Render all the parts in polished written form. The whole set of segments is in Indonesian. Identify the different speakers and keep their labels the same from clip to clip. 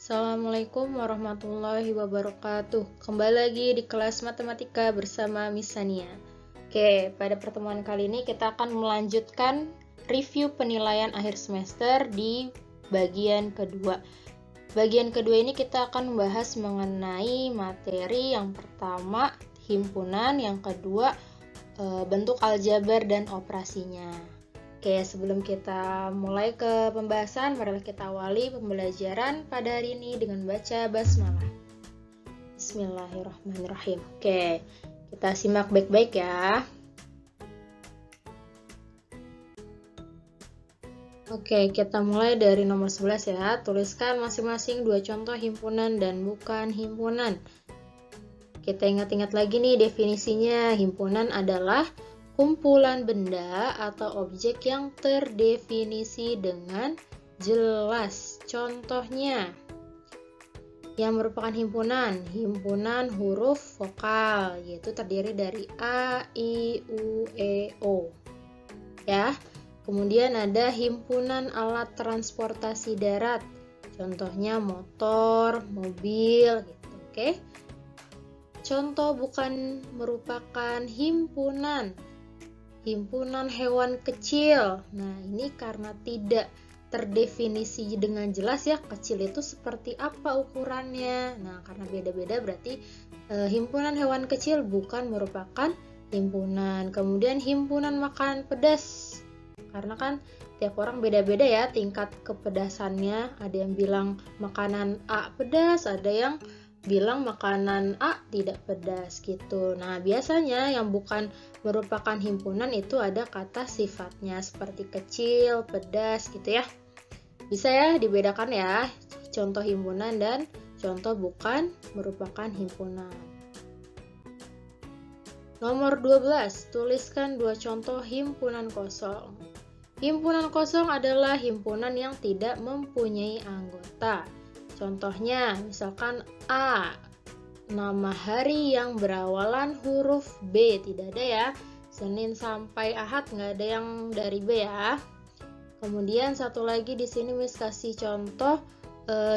Speaker 1: Assalamualaikum warahmatullahi wabarakatuh. Kembali lagi di kelas matematika bersama Miss Sania. Oke, pada pertemuan kali ini kita akan melanjutkan review penilaian akhir semester di bagian kedua. Bagian kedua ini kita akan membahas mengenai materi yang pertama himpunan, yang kedua bentuk aljabar dan operasinya. Oke, sebelum kita mulai ke pembahasan, marilah kita awali pembelajaran pada hari ini dengan baca basmalah. Bismillahirrahmanirrahim. Oke, kita simak baik-baik ya. Oke, kita mulai dari nomor 11 ya. Tuliskan masing-masing dua contoh himpunan dan bukan himpunan. Kita ingat-ingat lagi nih definisinya. Himpunan adalah kumpulan benda atau objek yang terdefinisi dengan jelas. Contohnya, yang merupakan himpunan huruf vokal, yaitu terdiri dari A, I, U, E, O. Ya. Kemudian ada himpunan alat transportasi darat. Contohnya motor, mobil, gitu. Oke. Contoh bukan merupakan himpunan hewan kecil. Nah, ini karena tidak terdefinisi dengan jelas ya, kecil itu seperti apa ukurannya. Nah, karena beda-beda berarti himpunan hewan kecil bukan merupakan himpunan. Kemudian himpunan makanan pedas. Karena kan tiap orang beda-beda ya tingkat kepedasannya. Ada yang bilang makanan A pedas, ada yang bilang makanan A tidak pedas gitu. Nah, biasanya yang bukan merupakan himpunan itu ada kata sifatnya seperti kecil, pedas gitu ya. Bisa ya dibedakan ya contoh himpunan dan contoh bukan merupakan himpunan. Nomor 12, tuliskan dua contoh himpunan kosong. Himpunan kosong adalah himpunan yang tidak mempunyai anggota. Contohnya, misalkan A, nama hari yang berawalan huruf B, tidak ada ya. Senin sampai Ahad nggak ada yang dari B ya. Kemudian satu lagi di sini Miss kasih contoh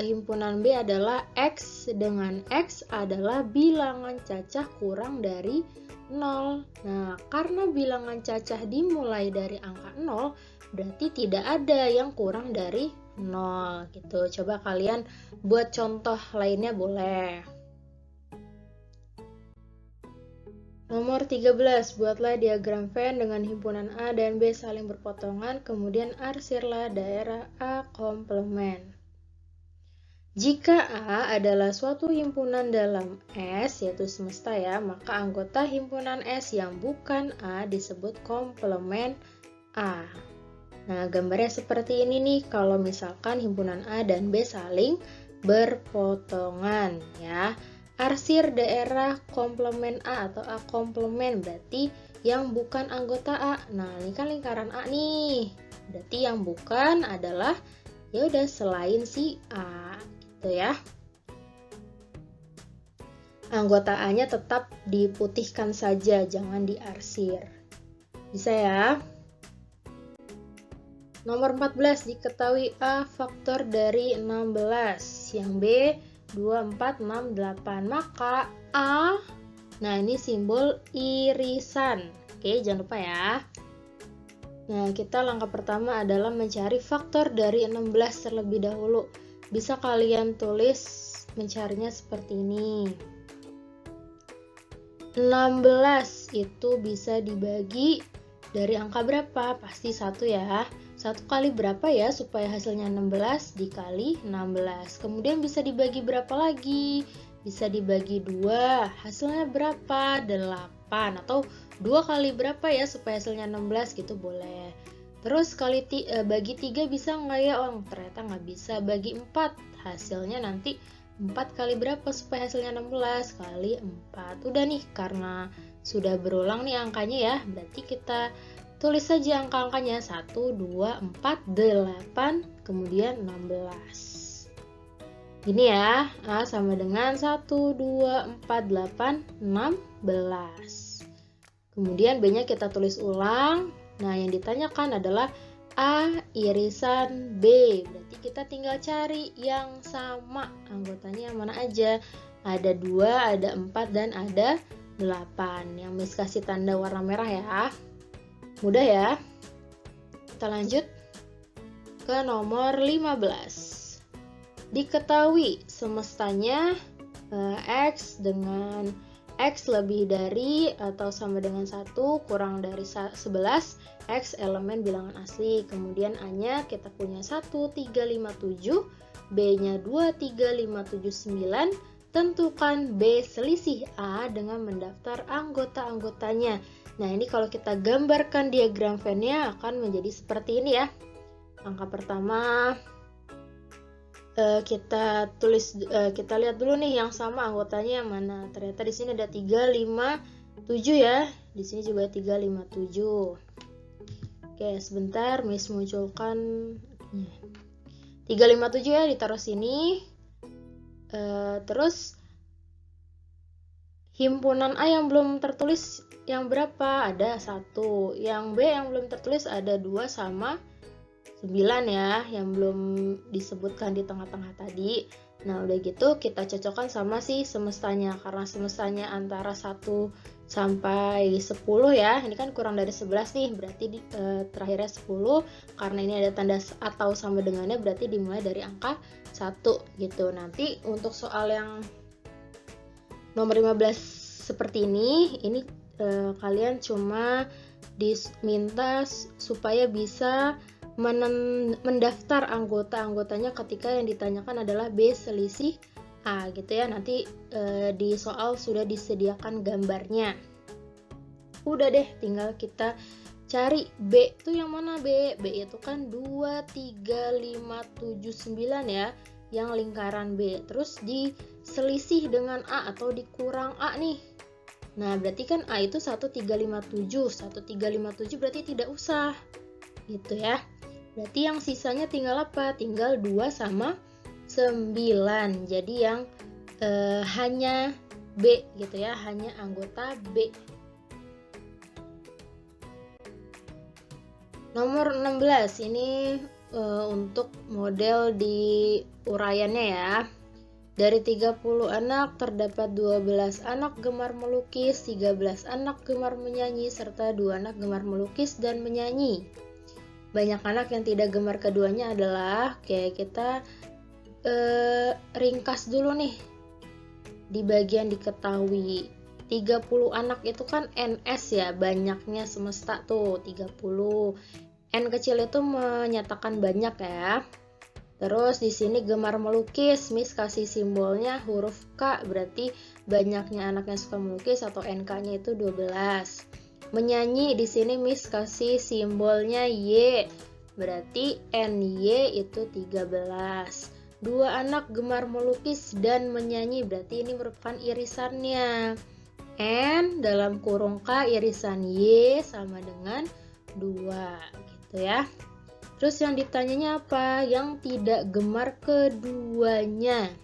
Speaker 1: himpunan B adalah X, dengan X adalah bilangan cacah kurang dari 0. Nah, karena bilangan cacah dimulai dari angka 0, berarti tidak ada yang kurang dari 0 gitu. Coba kalian buat contoh lainnya boleh. Nomor 13, buatlah diagram Venn dengan himpunan A dan B saling berpotongan, kemudian arsirlah daerah A komplement. Jika A adalah suatu himpunan dalam S, yaitu semesta ya, maka anggota himpunan S yang bukan A disebut komplement A. Nah, gambarnya seperti ini nih, kalau misalkan himpunan A dan B saling berpotongan ya. Arsir daerah komplement A atau A komplement berarti yang bukan anggota A. Nah, ini kan lingkaran A nih. Berarti yang bukan adalah ya udah selain si A gitu ya. Anggota A-nya tetap diputihkan saja, jangan diarsir. Bisa ya? Nomor 14, diketahui A faktor dari 16, yang B 2, 4, 6, 8. Maka A, nah ini simbol irisan. Oke, jangan lupa ya. Nah, kita langkah pertama adalah mencari faktor dari 16 terlebih dahulu. Bisa kalian tulis mencarinya seperti ini. 16 itu bisa dibagi dari angka berapa? Pasti 1 ya. 1 kali berapa ya supaya hasilnya 16 dikali 16. Kemudian bisa dibagi berapa lagi? Bisa dibagi 2. Hasilnya berapa? 8. Atau 2 kali berapa ya supaya hasilnya 16 gitu boleh. Terus bagi 3 bisa nggak ya? Oh, ternyata nggak bisa. Bagi 4. Hasilnya nanti 4 kali berapa supaya hasilnya 16? Kali 4. Udah nih, karena sudah berulang nih angkanya ya. Berarti kita tulis saja angka-angkanya 1, 2, 4, 8, kemudian 16. Gini ya, A sama dengan 1, 2, 4, 8, 16. Kemudian B-nya kita tulis ulang. Nah, yang ditanyakan adalah A irisan B. Berarti kita tinggal cari yang sama. Anggotanya yang mana aja? Ada 2, ada 4, dan ada 8. Yang Miss kasih tanda warna merah ya. Mudah ya. Kita lanjut ke nomor 15. Diketahui semestanya X dengan X lebih dari atau sama dengan 1 kurang dari 11, X elemen bilangan asli. Kemudian A-nya kita punya 1, 3, 5, 7, B-nya 2, 3, 5, 7, 9. Tentukan B selisih A dengan mendaftar anggota-anggotanya. Nah, ini kalau kita gambarkan diagram Venn-nya akan menjadi seperti ini ya. Angka pertama kita lihat dulu nih yang sama anggotanya yang mana. Ternyata di sini ada 3, 5, 7 ya. Di sini juga 3, 5, 7. Oke, sebentar Miss munculkan 3, 5, 7 ya, ditaruh sini. Terus himpunan A yang belum tertulis yang berapa? Ada 1. Yang B yang belum tertulis ada 2 sama 9 ya, yang belum disebutkan di tengah-tengah tadi. Nah, udah gitu kita cocokkan sama si semestanya. Karena semestanya antara 1 sampai 10 ya. Ini kan kurang dari 11 nih, berarti terakhirnya 10. Karena ini ada tanda atau sama dengannya, berarti dimulai dari angka 1 gitu. Nanti untuk soal yang nomor 15 seperti ini kalian cuma diminta supaya bisa mendaftar anggota-anggotanya ketika yang ditanyakan adalah B selisih A gitu ya. Nanti di soal sudah disediakan gambarnya. Udah deh, tinggal kita cari B itu yang mana. B itu kan 2, 3, 5, 7, 9 ya, yang lingkaran B. Terus diselisih dengan A atau dikurang A nih. Nah, berarti kan A itu 1, 3, 5, 7. 1, 3, 5, 7 berarti tidak usah gitu ya. Berarti yang sisanya tinggal apa? Tinggal 2 sama 9. Jadi yang hanya B gitu ya, hanya anggota B. Nomor 16 ini untuk model di uraiannya ya. Dari 30 anak terdapat 12 anak gemar melukis, 13 anak gemar menyanyi, serta 2 anak gemar melukis dan menyanyi. Banyak anak yang tidak gemar keduanya adalah, kayak kita ringkas dulu nih di bagian diketahui. 30 anak itu kan NS ya, banyaknya semesta tuh 30. N kecil itu menyatakan banyak ya. Terus di sini gemar melukis, Miss kasih simbolnya huruf K, berarti banyaknya anak yang suka melukis atau NK-nya itu 12. Menyanyi di sini Miss kasih simbolnya Y, berarti NY itu 13. 2 anak gemar melukis dan menyanyi, berarti ini merupakan irisannya. N dalam kurung K irisan Y sama dengan 2 gitu ya. Terus yang ditanyanya apa? Yang tidak gemar keduanya.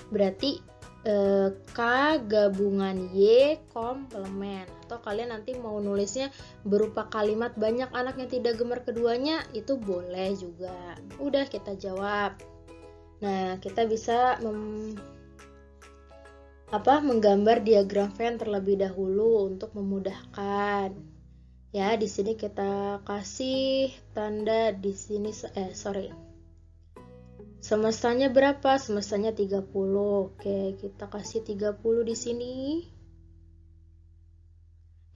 Speaker 1: Berarti K gabungan Y komplement. Atau kalian nanti mau nulisnya berupa kalimat banyak anak yang tidak gemar keduanya, itu boleh juga. Udah, kita jawab. Nah, kita bisa menggambar diagram Venn terlebih dahulu untuk memudahkan. Ya, di sini kita kasih tanda di sini semestanya berapa? Semestanya 30. Oke, kita kasih 30 di sini.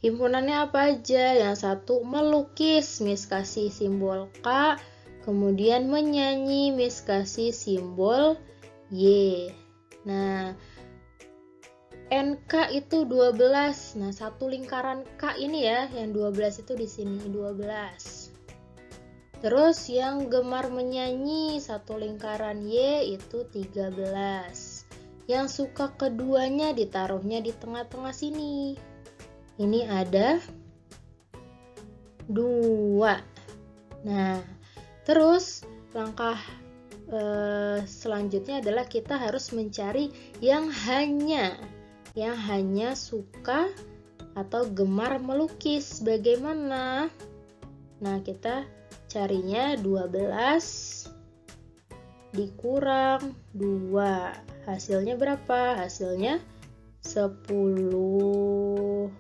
Speaker 1: Himpunannya apa aja? Yang satu melukis, Miss kasih simbol K. Kemudian menyanyi, Miss kasih simbol Y. Nah, NK itu 12. Nah, satu lingkaran K ini ya, yang 12 itu di sini 12. Terus yang gemar menyanyi satu lingkaran Y itu 13. Yang suka keduanya ditaruhnya di tengah-tengah sini. Ini ada 2. Nah, terus langkah selanjutnya adalah kita harus mencari yang hanya suka atau gemar melukis. Bagaimana? Nah, kita carinya 12 dikurang 2. Hasilnya berapa? Hasilnya 10.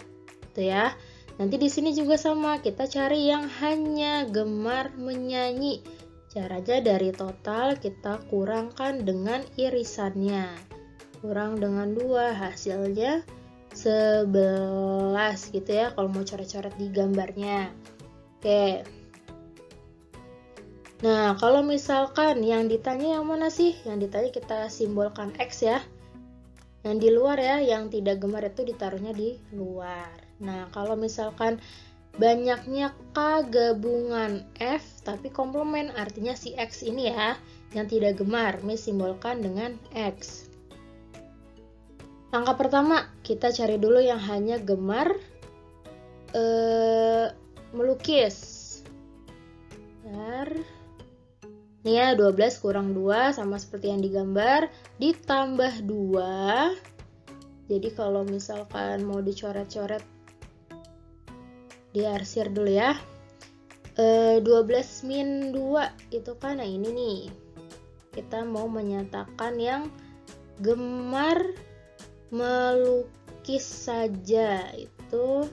Speaker 1: Tuh ya. Nanti di sini juga sama, kita cari yang hanya gemar menyanyi. Caranya dari total kita kurangkan dengan irisannya. Kurang dengan 2, hasilnya 11 gitu ya kalau mau coret-coret di gambarnya. Oke. Nah, kalau misalkan yang ditanya yang mana sih? Yang ditanya kita simbolkan X ya. Yang di luar ya, yang tidak gemar itu ditaruhnya di luar. Nah, kalau misalkan banyaknya K gabungan F tapi komplement, artinya si X ini ya, yang tidak gemar, simbolkan dengan X. Langkah pertama, kita cari dulu yang hanya gemar melukis. Nih ya, 12 kurang 2 sama seperti yang digambar, ditambah 2. Jadi kalau misalkan mau dicoret-coret, diarsir dulu ya. 12 min 2 itu kan, nah ini nih. Kita mau menyatakan yang gemar melukis saja, itu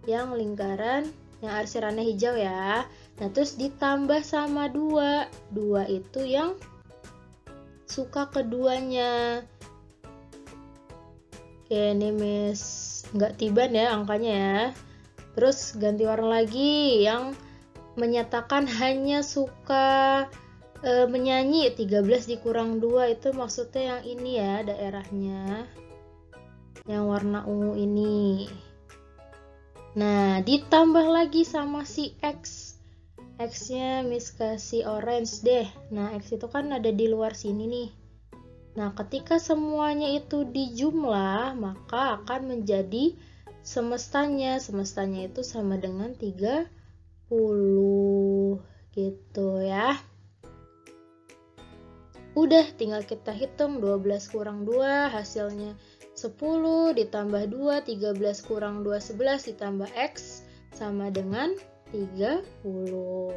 Speaker 1: yang lingkaran, yang arsirannya hijau ya. Nah, terus ditambah sama 2. 2 itu yang suka keduanya. Oke, ini Miss nggak tiban ya angkanya ya. Terus ganti warna lagi, yang menyatakan hanya suka menyanyi. 13 dikurang 2 itu maksudnya yang ini ya, daerahnya. Yang warna ungu ini. Nah, ditambah lagi sama si X. X-nya Miss kasih orange deh. Nah, X itu kan ada di luar sini nih. Nah, ketika semuanya itu dijumlah, maka akan menjadi semestanya. Semestanya itu sama dengan 30 gitu ya. Udah, tinggal kita hitung 12 kurang 2 hasilnya 10 ditambah 2, 13 kurang 2, 11 ditambah X sama dengan 30.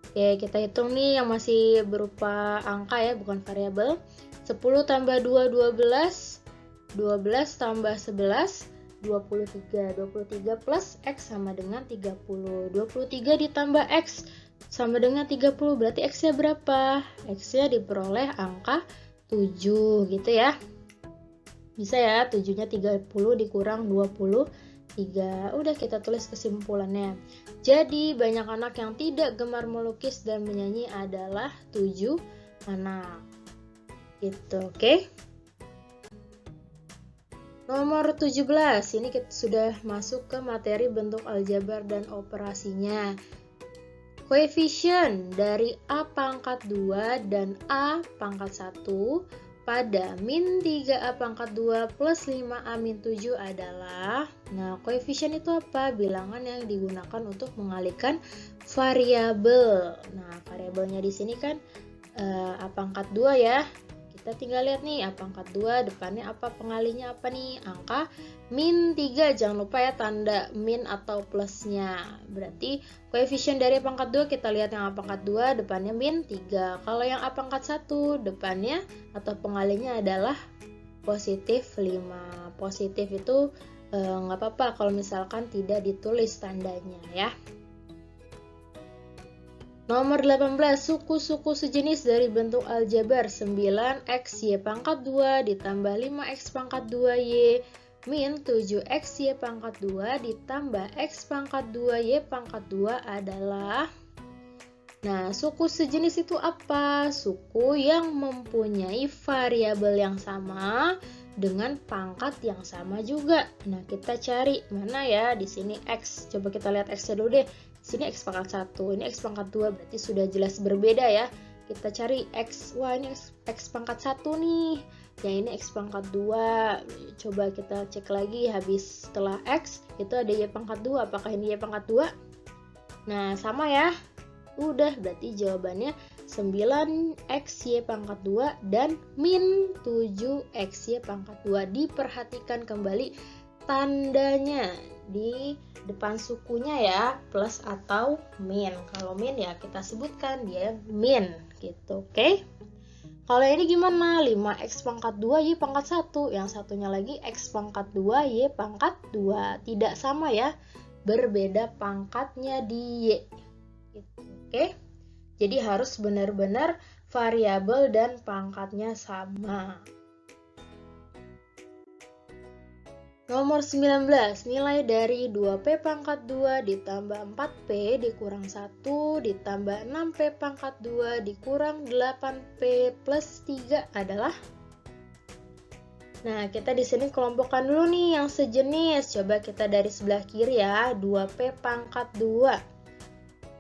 Speaker 1: Oke, kita hitung nih yang masih berupa angka ya, bukan variabel. 10 tambah 2, 12. 12 tambah 11, 23. 23 plus X sama dengan 30. 23 ditambah X sama dengan 30. Berarti X-nya berapa? X-nya diperoleh angka 7 gitu ya. Bisa ya, 7-nya 30 dikurang 23. Udah, kita tulis kesimpulannya. Jadi, banyak anak yang tidak gemar melukis dan menyanyi adalah 7 anak. Gitu, oke? Nomor 17, ini kita sudah masuk ke materi bentuk aljabar dan operasinya. Koefisien dari A pangkat 2 dan A pangkat 1 pada min 3A pangkat 2 plus 5A min 7 adalah, nah koefisien itu apa? Bilangan yang digunakan untuk mengalihkan variabel. Nah, variabelnya di sini kan A pangkat 2 ya. Kita tinggal lihat nih, A pangkat 2 depannya apa, pengalihnya apa nih? Angka min 3, jangan lupa ya tanda min atau plusnya. Berarti koefisien dari A pangkat 2 kita lihat yang A pangkat 2 depannya min 3. Kalau yang A pangkat 1 depannya atau pengalihnya adalah positif 5. Positif itu nggak apa-apa kalau misalkan tidak ditulis tandanya ya. Nomor 18, suku-suku sejenis dari bentuk aljabar 9xy pangkat 2 ditambah 5x pangkat 2y min 7xy pangkat 2 ditambah x pangkat 2y pangkat 2 adalah, nah suku sejenis itu apa? Suku yang mempunyai variabel yang sama dengan pangkat yang sama juga. Nah, kita cari mana ya di sini x. Coba kita lihat x-nya dulu deh. Sini x pangkat 1, ini x pangkat 2, berarti sudah jelas berbeda ya. Kita cari x, wah ini x pangkat 1 nih, yang ini x pangkat 2. Coba kita cek lagi, habis setelah x, itu ada y pangkat 2, apakah ini y pangkat 2? Nah, sama ya. Udah, berarti jawabannya 9xy pangkat 2 dan min 7xy pangkat 2. Diperhatikan kembali tandanya. di depan sukunya ya, plus atau min. Kalau min ya kita sebutkan dia min gitu, oke? Kalau ini gimana? 5x pangkat 2 Y pangkat 1. Yang satunya lagi x pangkat 2 Y pangkat 2. Tidak sama ya, berbeda pangkatnya di Y gitu, oke? Jadi harus benar-benar variabel dan pangkatnya sama. Nomor 19, nilai dari 2P pangkat 2 ditambah 4P dikurang 1 ditambah 6P pangkat 2 dikurang 8P plus 3 adalah? Nah, kita di sini kelompokkan dulu nih yang sejenis. Coba kita dari sebelah kiri ya, 2P pangkat 2.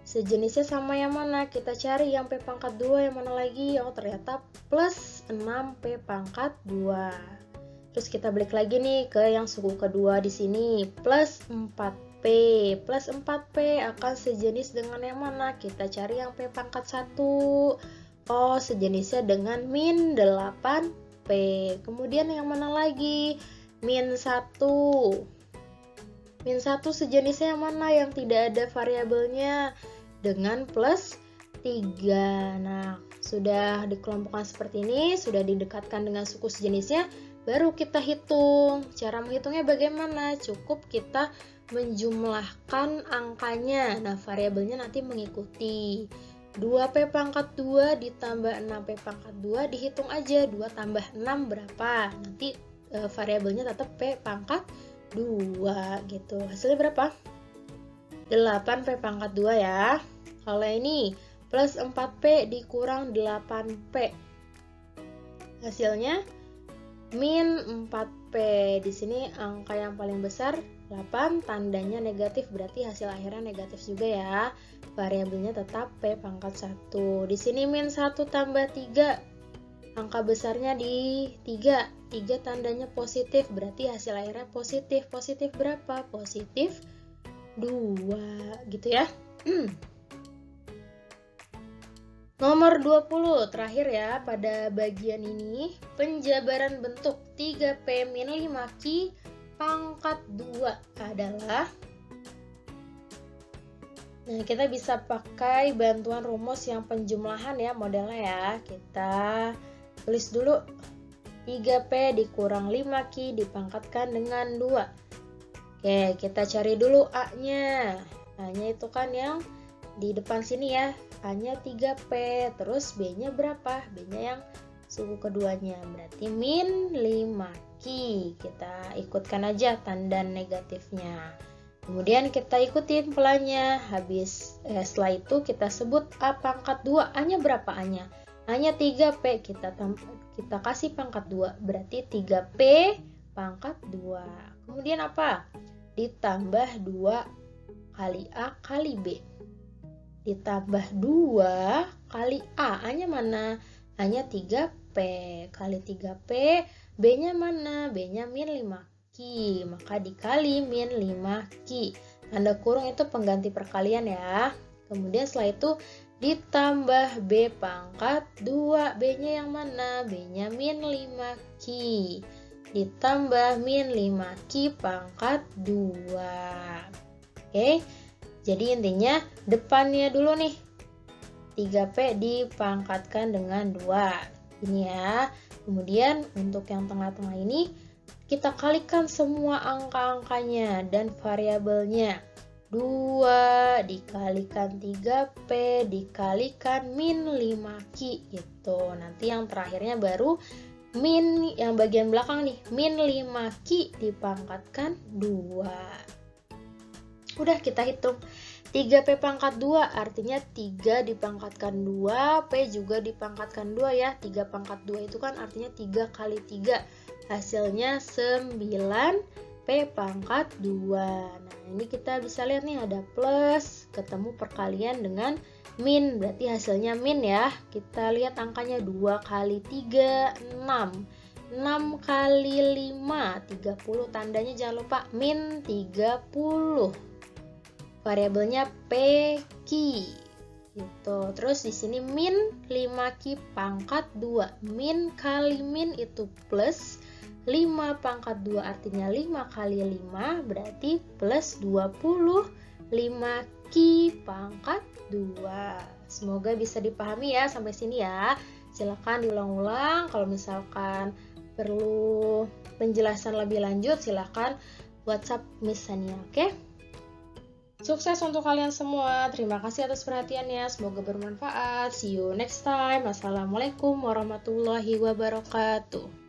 Speaker 1: Sejenisnya sama yang mana? Kita cari yang P pangkat 2 yang mana lagi? Oh, ternyata plus 6P pangkat 2. Terus kita balik lagi nih ke yang suku kedua di sini, plus 4P. Plus 4P akan sejenis dengan yang mana? Kita cari yang P pangkat 1. Oh, sejenisnya dengan min 8P. Kemudian yang mana lagi? Min 1. Min 1 sejenisnya yang mana? Yang tidak ada variabelnya? Dengan plus 3. Nah, sudah dikelompokkan seperti ini, sudah didekatkan dengan suku sejenisnya, baru kita hitung. Cara menghitungnya bagaimana? Cukup kita menjumlahkan angkanya. Nah, variabelnya nanti mengikuti. 2P pangkat 2 ditambah 6P pangkat 2, dihitung aja. 2 tambah 6 berapa? Nanti variabelnya tetap P pangkat 2 gitu. Hasilnya berapa? 8P pangkat 2 ya. Kalau ini plus 4P dikurang 8P. Hasilnya min 4P. Di sini angka yang paling besar 8, tandanya negatif, berarti hasil akhirnya negatif juga ya. Variabelnya tetap P pangkat 1. Di sini min 1 tambah 3. Angka besarnya di 3. 3 tandanya positif, berarti hasil akhirnya positif. Positif berapa? Positif 2 gitu ya. Nomor 20, terakhir ya pada bagian ini, penjabaran bentuk 3P min 5Q pangkat 2 adalah. Nah, kita bisa pakai bantuan rumus yang penjumlahan ya modelnya ya. Kita tulis dulu 3P dikurang 5Q dipangkatkan dengan 2. Oke, kita cari dulu A-nya. A-nya itu kan yang di depan sini ya. A-nya 3P, terus B-nya berapa? B-nya yang suku keduanya, berarti min 5Q. Kita ikutkan aja tanda negatifnya. Kemudian kita ikutin polanya. Setelah itu kita sebut A pangkat 2. A-nya berapa A-nya? A-nya 3P, kita kasih pangkat 2, berarti 3P pangkat 2. Kemudian apa? Ditambah 2 kali A kali B. Ditambah 2 kali A. A-nya mana? A-nya 3P. Kali 3P. B-nya mana? B-nya min 5Q. Maka dikali min 5Q. Tanda kurung itu pengganti perkalian ya. Kemudian setelah itu ditambah B pangkat 2. B-nya yang mana? B-nya min 5Q. Ditambah min 5Q pangkat 2. Oke. Jadi intinya depannya dulu nih 3P dipangkatkan dengan 2. Ini ya. Kemudian untuk yang tengah-tengah ini kita kalikan semua angka-angkanya dan variabelnya. 2 dikalikan 3P dikalikan min 5Q gitu. Nanti yang terakhirnya baru min yang bagian belakang nih, min 5Q dipangkatkan 2. Udah kita hitung 3P pangkat 2 artinya 3 dipangkatkan 2, P juga dipangkatkan 2 ya. 3 pangkat 2 itu kan artinya 3 kali 3. Hasilnya 9P pangkat 2. Nah ini kita bisa lihat nih ada plus, ketemu perkalian dengan min, berarti hasilnya min ya. Kita lihat angkanya 2 kali 3, 6. 6 kali 5, 30, tandanya jangan lupa min 30. Variabelnya PQ gitu. Terus di sini min 5Q pangkat 2. Min kali min itu plus, 5 pangkat 2 artinya 5 kali 5 berarti plus 25 Ki pangkat 2. Semoga bisa dipahami ya sampai sini ya. Silakan diulang-ulang. Kalau misalkan perlu penjelasan lebih lanjut, silakan WhatsApp Miss Sania, oke? Sukses untuk kalian semua. Terima kasih atas perhatiannya. Semoga bermanfaat. See you next time. Wassalamualaikum warahmatullahi wabarakatuh.